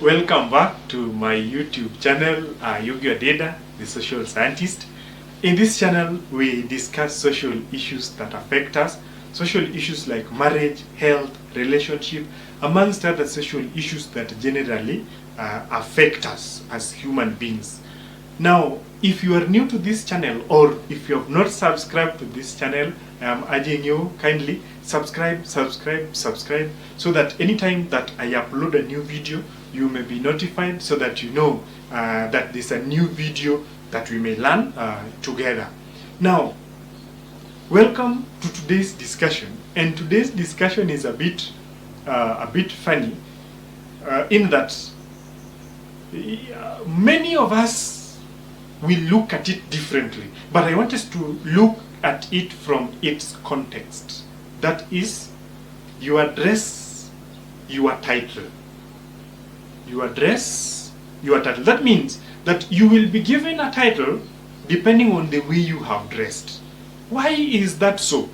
Welcome back to my YouTube channel, Yogi Adeda, the social scientist. In this channel, we discuss social issues that affect us, social issues like marriage, health, relationship, amongst other social issues that generally affect us as human beings. Now, if you are new to this channel or if you have not subscribed to this channel, I am urging you kindly subscribe so that anytime that I upload a new video, you may be notified so that you know that there's a new video that we may learn together. Now, welcome to today's discussion, and today's discussion is a bit funny in that many of us will look at it differently, but I want us to look at it from its context. That is, your dress, your title. Your dress, your title. That means that you will be given a title depending on the way you have dressed. Why is that so?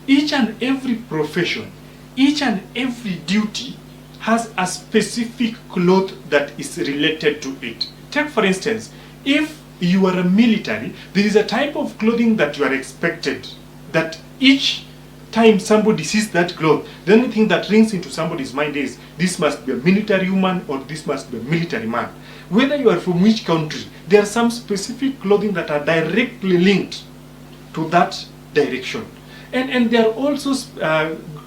Each and every profession, each and every duty has a specific cloth that is related to it. Take for instance, if you are a military, there is a type of clothing that you are expected, that each time somebody sees that cloth, the only thing that rings into somebody's mind is, this must be a military woman or this must be a military man. Whether you are from which country, there are some specific clothing that are directly linked to that direction. And there are also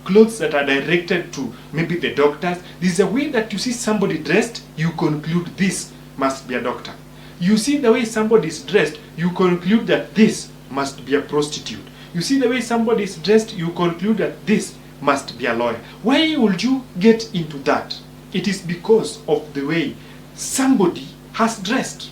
clothes that are directed to maybe the doctors. There is a way that you see somebody dressed, you conclude this must be a doctor. You see the way somebody is dressed, you conclude that this must be a prostitute. You see the way somebody is dressed, you conclude that this must be a lawyer. Why would you get into that? It is because of the way somebody has dressed.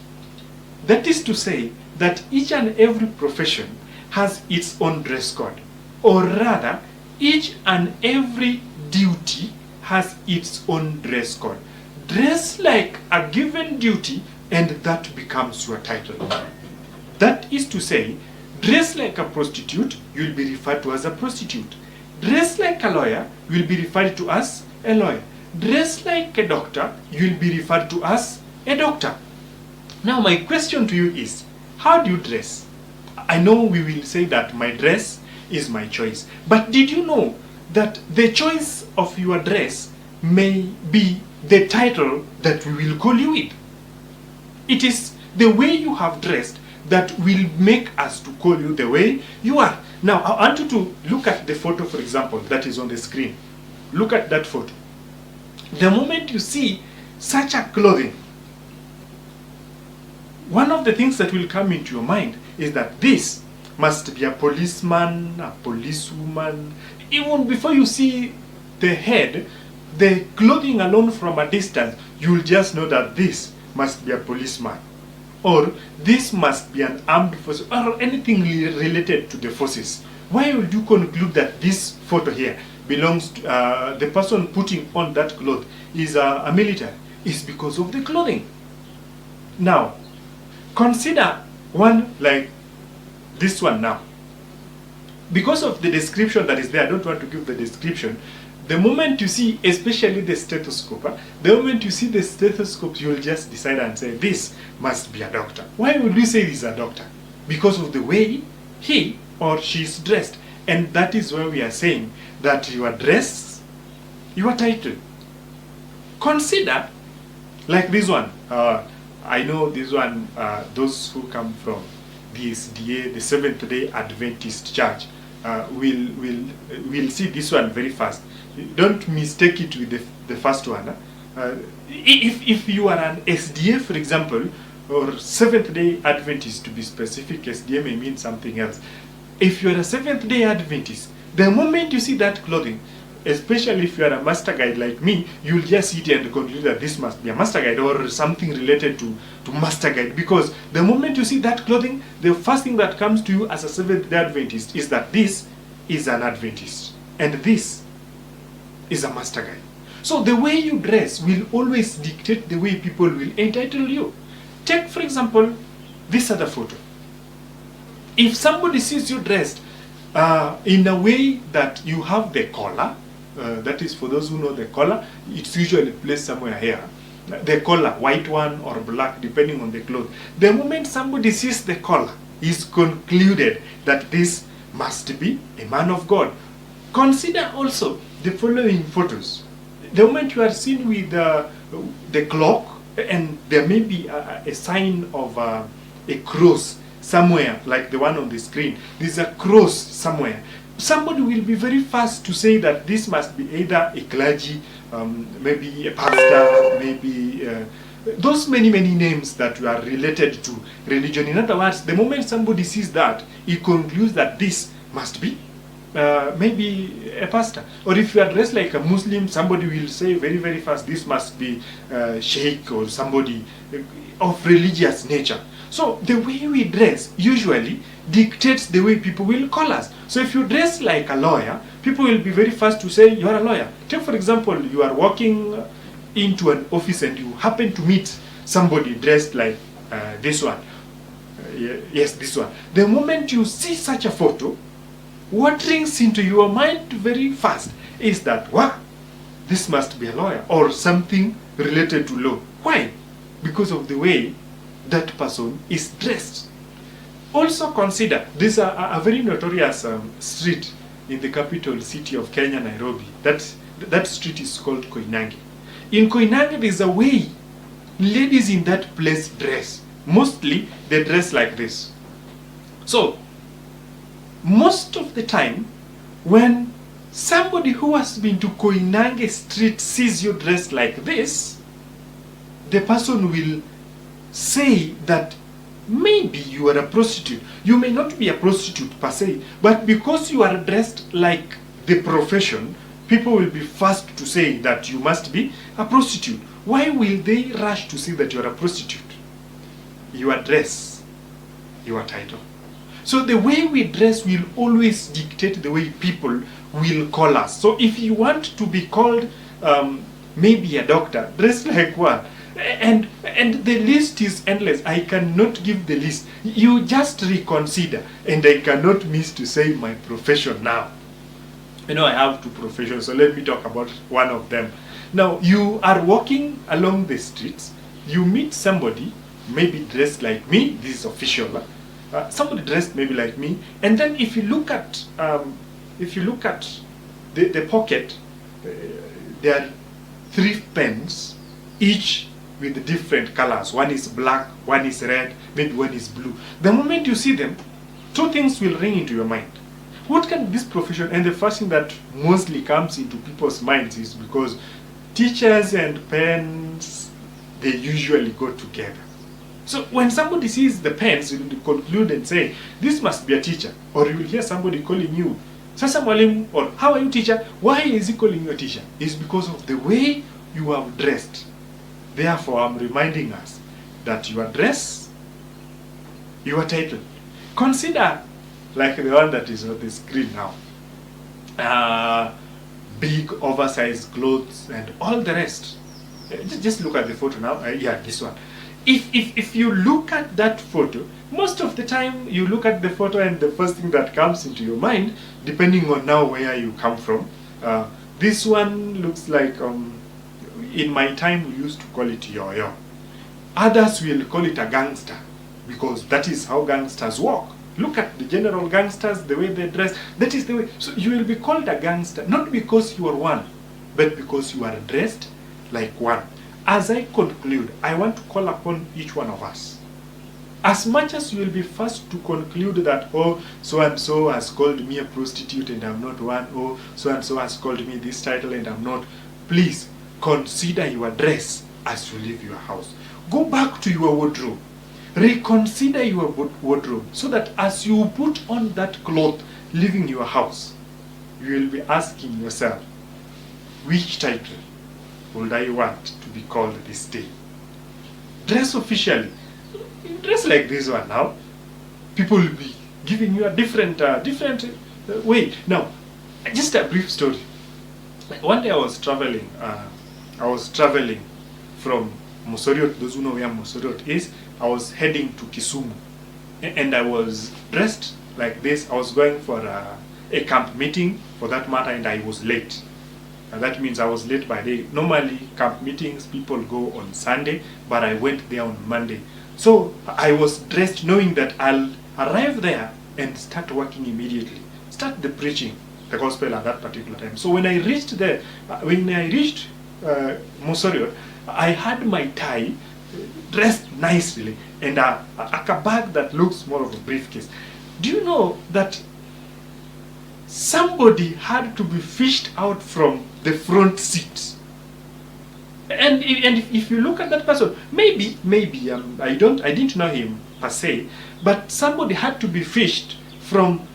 That is to say that each and every profession has its own dress code. Or rather, each and every duty has its own dress code. Dress like a given duty and that becomes your title. That is to say, dress like a prostitute, you will be referred to as a prostitute. Dress like a lawyer, you will be referred to as a lawyer. Dress like a doctor, you will be referred to as a doctor. Now my question to you is, how do you dress? I know we will say that my dress is my choice, but did you know that the choice of your dress may be the title that we will call you with? It is the way you have dressed that will make us to call you the way you are. Now, I want you to look at the photo, for example, that is on the screen. Look at that photo. The moment you see such a clothing, one of the things that will come into your mind is that this must be a policeman, a policewoman. Even before you see the head, the clothing alone from a distance, you will just know that this must be a policeman, or this must be an armed force, or anything related to the forces. Why would you conclude that this photo here belongs to the person putting on that cloth is a military? It's because of the clothing. Now, consider one like this one now. Because of the description that is there, I don't want to give the description. The moment you see, especially the stethoscope, the moment you see the stethoscope, you will just decide and say, this must be a doctor. Why would you say this is a doctor? Because of the way he or she is dressed. And that is why we are saying that your dress, your title. Consider, like this one. I know this one, those who come from the SDA, the Seventh-day Adventist Church, will see this one very fast. Don't mistake it with the first one. If you are an SDA, for example, or Seventh-day Adventist, to be specific, SDA may mean something else. If you are a Seventh-day Adventist, the moment you see that clothing, especially if you are a master guide like me, you'll just see it and conclude that this must be a master guide or something related to master guide. Because the moment you see that clothing, the first thing that comes to you as a Seventh-day Adventist is that this is an Adventist and this is a master guide. So the way you dress will always dictate the way people will entitle you. Take, for example, this other photo. If somebody sees you dressed in a way that you have the collar, that is for those who know the collar, it's usually placed somewhere here. the collar, white one or black, depending on the cloth. The moment somebody sees the collar, is concluded that this must be a man of God. Consider also the following photos. The moment you are seen with the clock, and there may be a sign of a cross somewhere, like the one on the screen. There's a cross somewhere. Somebody will be very fast to say that this must be either a clergy, maybe a pastor, maybe those many names that are related to religion. In other words, the moment somebody sees that, he concludes that this must be maybe a pastor. Or if you are dressed like a Muslim, somebody will say very fast, this must be sheikh or somebody of religious nature. So the way we dress usually dictates the way people will call us. So if you dress like a lawyer, people will be very fast to say you are a lawyer. Take for example, you are walking into an office and you happen to meet somebody dressed like this one. Yes, this one. The moment you see such a photo, what rings into your mind very fast is that, wow, this must be a lawyer or something related to law. Why? Because of the way that person is dressed. Also consider, this a very notorious street in the capital city of Kenya, Nairobi. That street is called Koinange. In Koinange, there is a way ladies in that place dress. Mostly, they dress like this. So, most of the time, when somebody who has been to Koinange street sees you dressed like this, the person will say that maybe you are a prostitute. You may not be a prostitute per se, but because you are dressed like the profession, people will be fast to say that you must be a prostitute. Why will they rush to say that you are a prostitute? Your dress, your title. So the way we dress will always dictate the way people will call us. So if you want to be called maybe a doctor, dress like one. And the list is endless. I cannot give the list. You just reconsider. And I cannot miss to say my profession now. You know, I have two professions, so let me talk about one of them. Now, you are walking along the streets. You meet somebody, maybe dressed like me. This is official. Somebody dressed maybe like me. And then if you look at the pocket, there are 3 pens, each with different colors. One is black, one is red, maybe one is blue. The moment you see them, 2 things will ring into your mind. What can this profession? And the first thing that mostly comes into people's minds is because teachers and pens, they usually go together. So when somebody sees the pens, you will conclude and say, this must be a teacher. Or you will hear somebody calling you, Sasa mwalimu, or how are you teacher? Why is he calling you a teacher? It's because of the way you have dressed. Therefore, I'm reminding us that your dress, your title. Consider like the one that is on the screen now. Big oversized clothes and all the rest. Just look at the photo now. Yeah, this one. If you look at that photo, most of the time you look at the photo and the first thing that comes into your mind, depending on now where you come from, this one looks like, in my time we used to call it yo-yo. Others will call it a gangster, because that is how gangsters walk. Look at the general gangsters, the way they dress, that is the way. So you will be called a gangster, not because you are one, but because you are dressed like one. As I conclude, I want to call upon each one of us. As much as you will be first to conclude that, oh, so-and-so has called me a prostitute and I'm not one, oh, so-and-so has called me this title and I'm not, please consider your dress as you leave your house. Go back to your wardrobe. Reconsider your wardrobe so that as you put on that cloth leaving your house, you will be asking yourself, which title would I want to be called this day? Dress officially. Dress like this one now. People will be giving you a different way. Now, just a brief story. One day I was traveling from Mosoriot. Those who know where Mosoriot is, I was heading to Kisumu. And I was dressed like this. I was going for a camp meeting, for that matter, and I was late. And that means I was late by day. Normally, camp meetings, people go on Sunday, but I went there on Monday. So I was dressed knowing that I'll arrive there and start working immediately. Start the preaching, the gospel at that particular time. So when I reached there, Mosorio, I had my tie, dressed nicely, and a bag that looks more of a briefcase. Do you know that somebody had to be fished out from the front seat? And if you look at that person, maybe I didn't know him per se, but somebody had to be fished from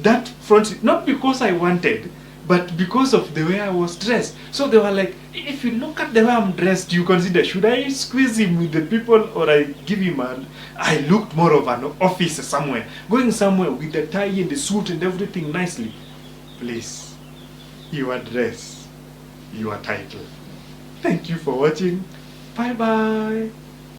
that front seat, not because I wanted, but because of the way I was dressed. So they were like, if you look at the way I'm dressed, you consider, should I squeeze him with the people or I give him I looked more of an officer somewhere, going somewhere with the tie and the suit and everything nicely. Please, your dress, your title. Thank you for watching. Bye bye.